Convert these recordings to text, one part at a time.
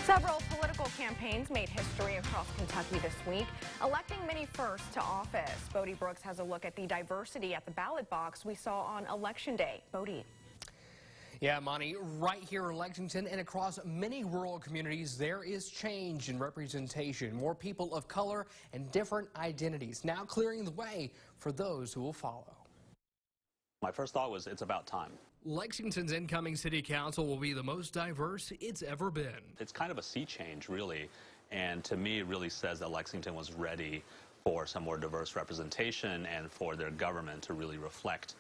Several political campaigns made history across Kentucky this week, electing many firsts to office. Bodie Brooks has a look at the diversity at the ballot box we saw on Election Day. Bodie. Yeah, Monty, right here in Lexington and across many rural communities, there is change in representation. More people of color and different identities now clearing the way for those who will follow. My first thought was it's about time. Lexington's incoming city council will be the most diverse it's ever been. It's kind of a sea change, really, and to me it really says that Lexington was ready for some more diverse representation and for their government to really reflect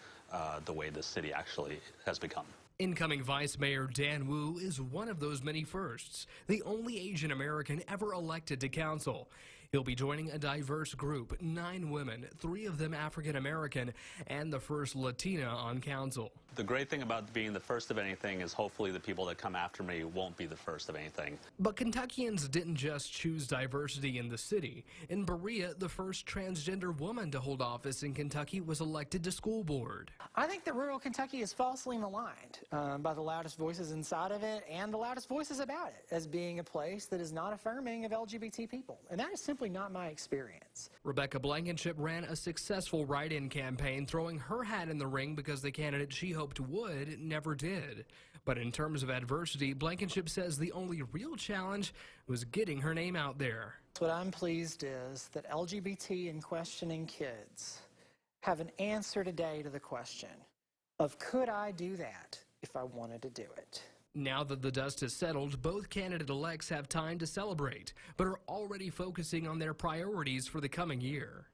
the way the city actually has become. Incoming Vice Mayor Dan Wu is one of those many firsts, the only Asian American ever elected to council. He'll be joining a diverse group, 9 women, 3 of them African American, and the first Latina on council. The great thing about being the first of anything is hopefully the people that come after me won't be the first of anything. But Kentuckians didn't just choose diversity in the city. In Berea, the first transgender woman to hold office in Kentucky was elected to school board. I think that rural Kentucky is falsely maligned by the loudest voices inside of it and the loudest voices about it as being a place that is not affirming of LGBT people. And that is simply not my experience. Rebecca Blankenship ran a successful write-in campaign, throwing her hat in the ring because the candidate she hoped would never did. But in terms of adversity, Blankenship says the only real challenge was getting her name out there. What I'm pleased is that LGBT and questioning kids have an answer today to the question of could I do that if I wanted to do it? Now that the dust has settled, both candidate-elects have time to celebrate, but are already focusing on their priorities for the coming year.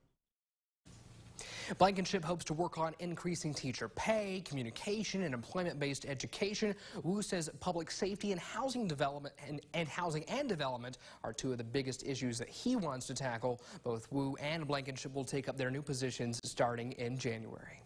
Blankenship hopes to work on increasing teacher pay, communication, and employment-based education. Wu says public safety and housing development are 2 of the biggest issues that he wants to tackle. Both Wu and Blankenship will take up their new positions starting in January.